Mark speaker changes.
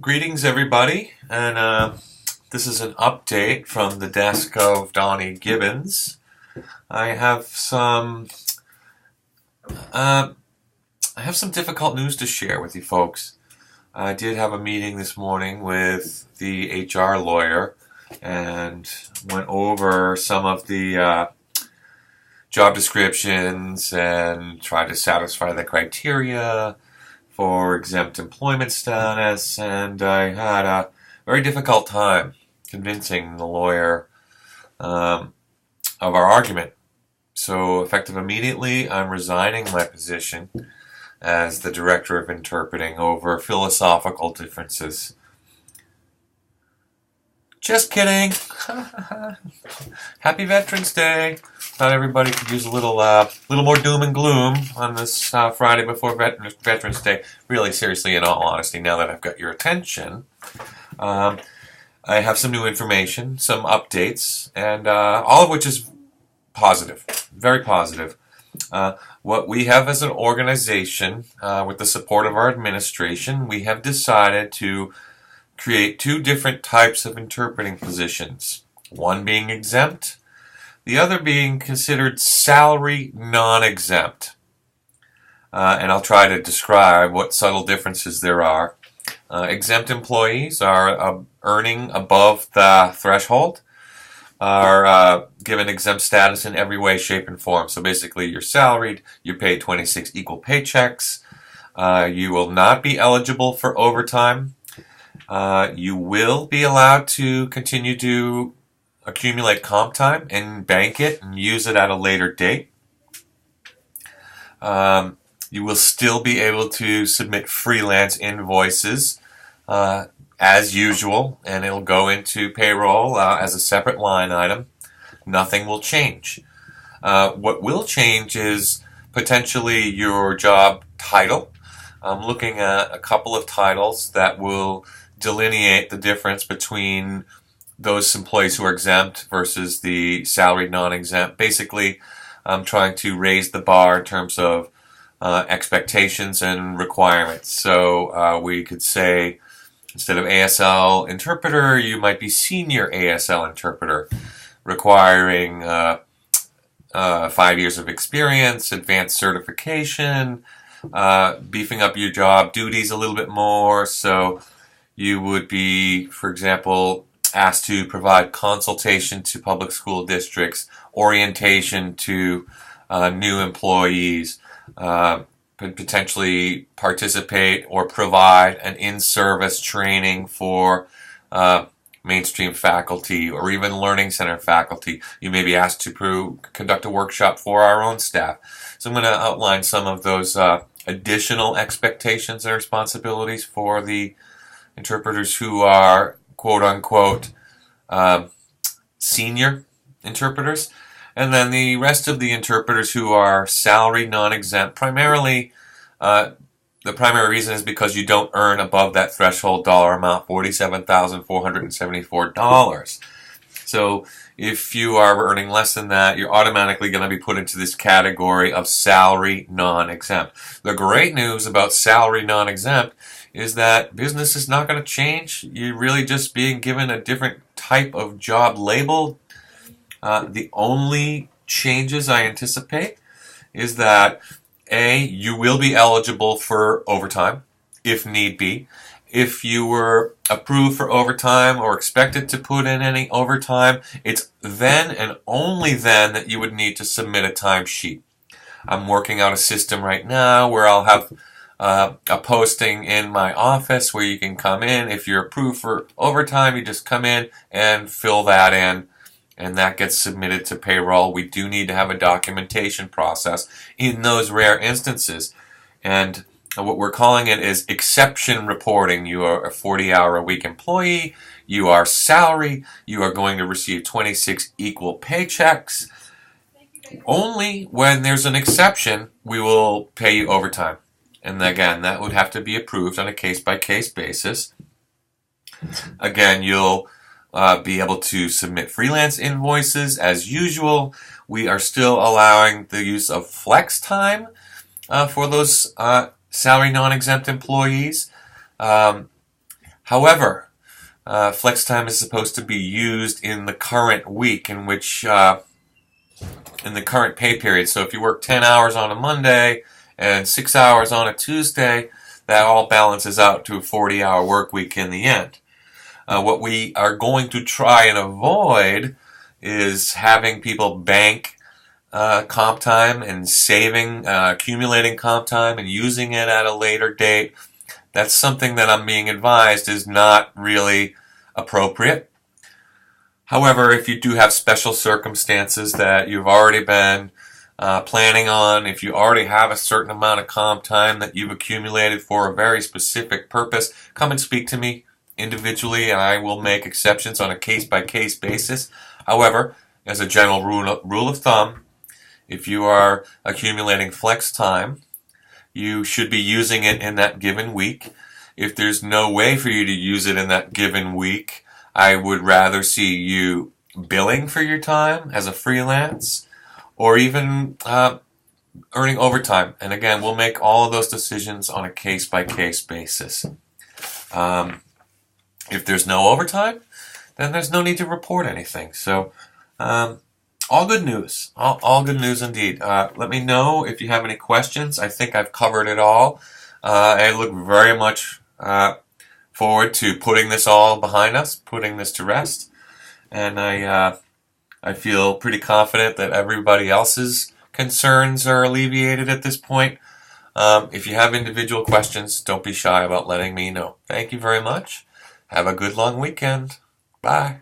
Speaker 1: Greetings, everybody, and this is an update from the desk of Donnie Gibbons. I have some uh, I have some difficult news to share with you folks. I did have a meeting this morning with the HR lawyer and went over some of the job descriptions and tried to satisfy the criteria for exempt employment status, and I had a very difficult time convincing the lawyer um, of our argument. So, effective immediately, I'm resigning my position as the director of interpreting over philosophical differences. Just kidding. Happy Veterans Day. Thought everybody could use a little more doom and gloom on this Friday before Veterans Day. Really, seriously, in all honesty, now that I've got your attention, um, I have some new information, some updates, and all of which is positive, very positive. What we have as an organization, with the support of our administration, we have decided to create two different types of interpreting positions. One being exempt, the other being considered salary non-exempt. And I'll try to describe what subtle differences there are. Exempt employees are earning above the threshold, are given exempt status in every way, shape, and form. So basically, you're salaried, you're paid 26 equal paychecks, you will not be eligible for overtime. You will be allowed to continue to accumulate comp time and bank it and use it at a later date. You will still be able to submit freelance invoices as usual, and it'll go into payroll as a separate line item. Nothing will change. What will change is potentially your job title. I'm looking at a couple of titles that will delineate the difference between those employees who are exempt versus the salaried non-exempt. Basically, I'm trying to raise the bar in terms of expectations and requirements. So we could say, instead of ASL interpreter, you might be senior ASL interpreter, requiring 5 years of experience, advanced certification, beefing up your job duties a little bit more. So you would be, for example, asked to provide consultation to public school districts, orientation to new employees, potentially participate or provide an in-service training for mainstream faculty or even learning center faculty. You may be asked to conduct a workshop for our own staff. So I'm going to outline some of those additional expectations and responsibilities for the interpreters who are quote-unquote senior interpreters, and then the rest of the interpreters who are salary non-exempt. Primarily, the primary reason is because you don't earn above that threshold dollar amount, $47,474. So if you are earning less than that, you're automatically going to be put into this category of salary non-exempt. The great news about salary non-exempt is that business is not going to change. You're really just being given a different type of job label. The only changes I anticipate is that you will be eligible for overtime if need be. If you were approved for overtime or expected to put in any overtime, it's then and only then that you would need to submit a timesheet. I'm working out a system right now where I'll have a posting in my office where you can come in. If you're approved for overtime, you just come in and fill that in, and that gets submitted to payroll. We do need to have a documentation process in those rare instances. And what we're calling it is exception reporting. You are a 40-hour-a-week employee. You are salary. You are going to receive 26 equal paychecks. Only when there's an exception, we will pay you overtime. And again, that would have to be approved on a case-by-case basis. Again, you'll be able to submit freelance invoices as usual. We are still allowing the use of flex time for those salary non-exempt employees. However, flex time is supposed to be used in the current week in which in the current pay period. So if you work 10 hours on a Monday and 6 hours on a Tuesday, that all balances out to a 40-hour work week in the end. What we are going to try and avoid is having people bank comp time and saving, accumulating comp time and using it at a later date. That's something that I'm being advised is not really appropriate. However, if you do have special circumstances that you've already been planning on, if you already have a certain amount of comp time that you've accumulated for a very specific purpose, come and speak to me individually and I will make exceptions on a case-by-case basis. However, as a general rule of thumb, if you are accumulating flex time, you should be using it in that given week. If there's no way for you to use it in that given week, I would rather see you billing for your time as a freelance or even earning overtime. And again, we'll make all of those decisions on a case-by-case basis. If there's no overtime, then there's no need to report anything. So all good news. All good news indeed. Let me know if you have any questions. I think I've covered it all. I look very much forward to putting this all behind us, putting this to rest. And I feel pretty confident that everybody else's concerns are alleviated at this point. If you have individual questions, don't be shy about letting me know. Thank you very much. Have a good long weekend. Bye.